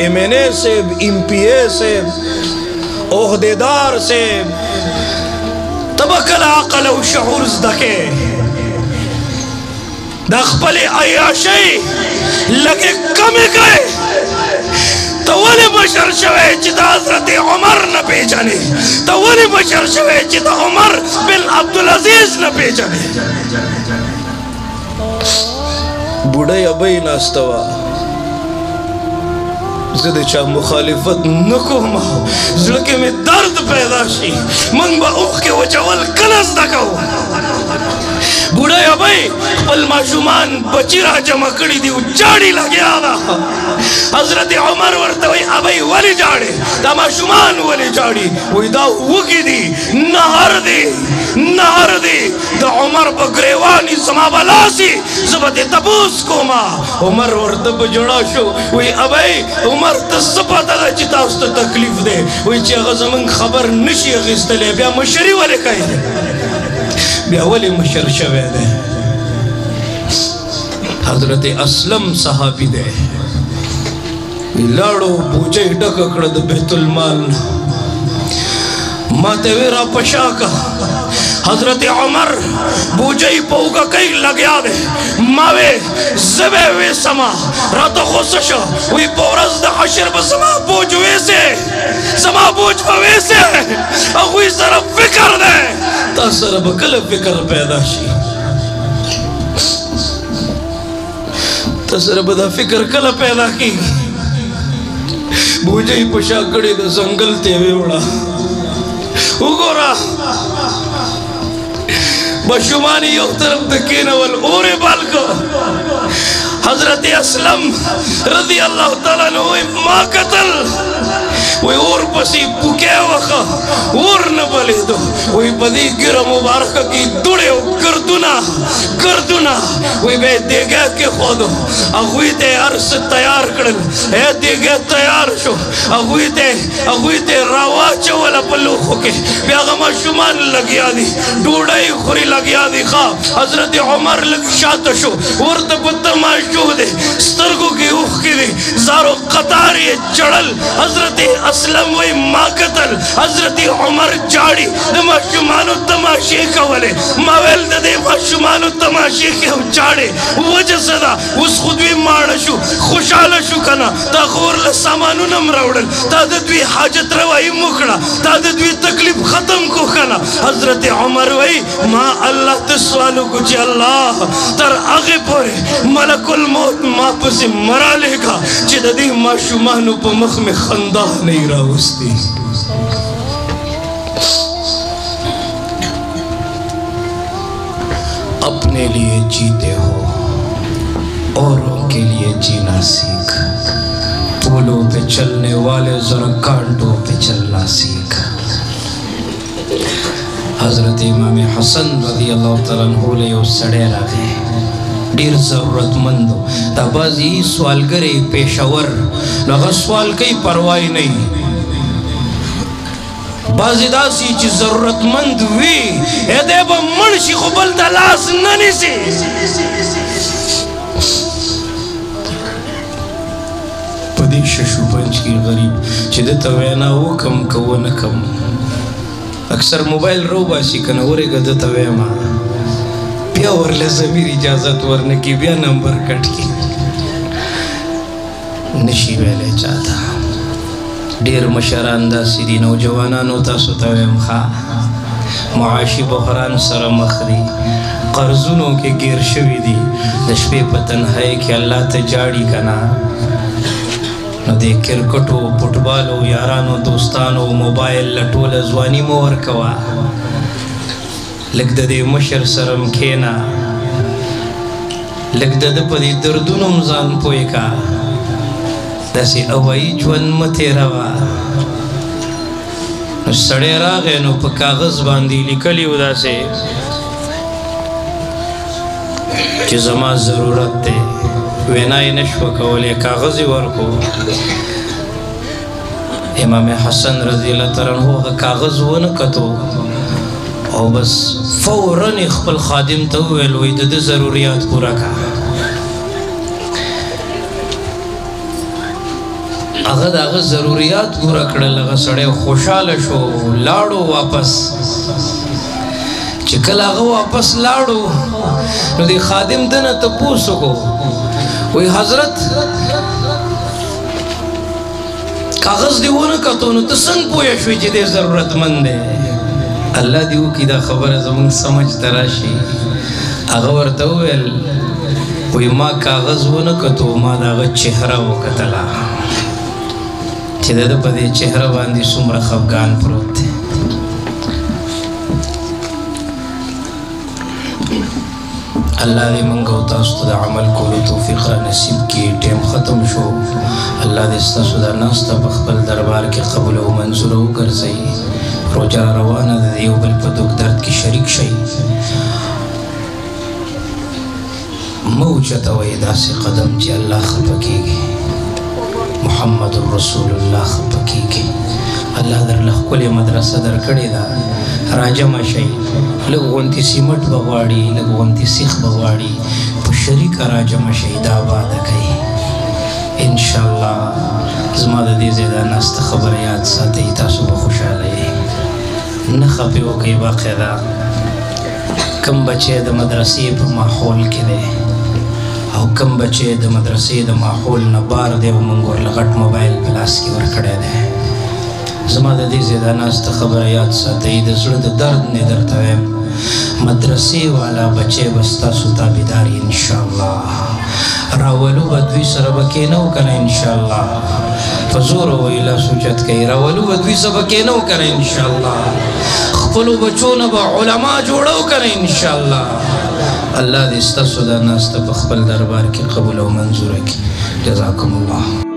MNA سے MPA سے عہدیدار سے تبکل عقل و شعور زدکے دا خپل عیاشی لگے کمی گئے تو ولی مشر شوئے چی دا حضرت عمر نہ پیجانے تو ولی مشر شوئے چی دا عمر بن عبدالعزیز نہ پیجانے بوڑھائی ابائی ناستوا زد چا مخالفت نکو ما زلکے میں درد پیدا شی من با اوخ کے وچاول کلس دکاو بوڑھائی ابائی پل معشومان بچی را جمع کری دیو جاڑی لگے آدھا حضرت عمر ورطوئی ابائی ولی جاڑے دا معشومان ولی جاڑی وی دا وکی دی نہر دی دا عمر بگریوانی سما بلاسی زبت تبوس کو ما عمر ورطب جڑا شو وی ابائی عمر تصپا دا چیتا اس تکلیف دے وی چی غزمن خبر نشی غیستلے بیا مشری والے کئی دے بیا ولی مشر شوے دے حضرت اسلم صحابی دے لڑو بوچے ڈک اکڑد بیت المال ماتے ویرا پشاکا حضرت عمر بوجھئی پوگا کئی لگیا دے ماوے زبے وے سما راتو خوصشا وی پورز دا حشر بسما بوجھ ویسے سما بوجھ ویسے اگوی سر فکر دے تا سر بکل فکر پیدا شی تا سر بدا فکر کل پیدا کی بوجھئی پشا کڑی دا زنگل تیوے اڑا اگورا بشمانی یو طرف دکین والعور بالکو حضرت اسلم رضی اللہ تعالیٰ نے وی ما قتل وی اور پسی پکے وخا اور نبلی دو وی پدی گر مبارکہ کی دوڑے گردنا وی بے دیگے کے خودو اگوی تے عرص تیار کرل اے دیگے تیار شو اگوی تے راواچ والا پلو خوکے بیاغمہ شمان لگیا دی ڈوڑائی خوری لگیا دی خواہ حضرت عمر لگ شاعت شو ورد پتماش جو دے سترگو کی اوخ کی دی زارو قطاری چڑل حضرت اسلم وی ما قتل حضرت عمر جاڑی دما شمانو تماشی کولے مویل دے ما شمانو تماشی کے چاڑے وجہ صدا اس خودوی مارشو خوشحالشو کنا تا غور لسامانو نم روڑل تا دوی حاجت روائی مکڑا تا دوی تکلیف ختم کو کنا حضرت عمر وی ما اللہ تسوالو کچھ اللہ تر آگے پورے ملک الموت ما پسی مرا لے گا چی دا دی ما شمانو پا مخ میں خندہ نہیں راوستی اپنے لیے جیتے ہو اوروں کے لیے جینا سیکھ پولوں پہ چلنے والے ذرا کانٹوں پہ چلنا سیکھ حضرت امام حسن رضی اللہ تعالیٰ عنہ لے اس سڑے راگے دیر ضرورت مندو تا بازی سوال کرے پیشاور لگا سوال کئی پروائی نہیں بازی داسی چی ضرورت مند وی اے دے با منشی خبل دلاس ننی سی پدی ششو پنچ کی غریب چی دیتا وینا وہ کم کو نکم اکثر موبائل رو باسی کنورے گا دیتا ویما بیا ورلے زمیر اجازت ورنکی بیا نمبر کٹ کی نشی ویلے چاہتا دیر مشران دا سیدی نوجوانانو تا ستویم خواہ معاشی بحران سر مخری قرضونوں کے گیر شوی دی نشپے پتن ہے کہ اللہ تجاڑی کنا نو دے کرکٹو پٹبالو یارانو دوستانو موبائل لٹو لزوانی مور کوا لگ دے مشر سرم کھینا لگ دے پدی دردونم زان پوئے کا دسی اوائی جون متے روا نو سڑے راغے نو پا کاغذ باندی لکلی ادا سے چی زمان ضرورت تے وینائی نشو کولے کاغذی ورکو امام حسن رضی اللہ تعالیٰ عنہ کاغذ ونکتو او بس فوراً اخبر خادم توویل وید ضروریات پورا کا هغه دغه ضرورت پوره کړل هغه سړی خوشاله شو لاړو واپس چې کله هغه واپس لاړو نو د خادم دنه تپوس وکړو وایي حضرت کاغذ دی ونه کتو نو ته څنګه پوه شوې چې دی ضرورتمند دی الله دې وکړي دا خبره زموږ سمجھ ته راشي هغه ورته وویل وایي ما کاغذ ونه کتو ما د هغه چهره وکتله چې د ده په دې چهره باندې څومره خفګان پروت دی الله دې موږ او تاسو ته د عمل کولو توفیق را نصیب کړي ټیم ختم شو الله دې ستاسو دا ناسته په خپل دربار کې قبول او منظور وګرځوي روژه را روانه ده د یو بل په دک درد کې شریک شئ مه اوچتوئ داسې قدم چې الله خفه کېږي محمد رسول الله خفه کېږي الله درله ښکلې مدرسه درکړې ده راجمع شئ لږ غونتې سیمټ به غواړي لږ غونتې سیخ به غواړي په شریکه راجمع شئ دا آباده کوي انشاءالله زما د دې ځای دا ناسته خبره یاد ساتئ تاسو به خوشحاله یئ نه خفې وکئ باقاعده کم بچی د مدرسې په ماحول کې دی او کم بچی د مدرسې د ماحول نه بار دی او موږ ورله غټ موبایل په لاس کې ورکړی دی زما د دې ځای دا ناسته خبره یاد ساتئ د زړه د درد نه درته وایم مدرسې والا بچی به ستاسو تابعدار انشاءالله راولو به دوی سره به کېنو که نه انشاءالله په زور وایي لاس اوچت کوي راولو به دوی سره به کېنو که نه انشاءالله خپلو بچو نه به علما جوړو که نه انشاءالله الله دې ستاسو دا ناسته په خپل دربار کې قبول او منظوره کړي جزاکم الله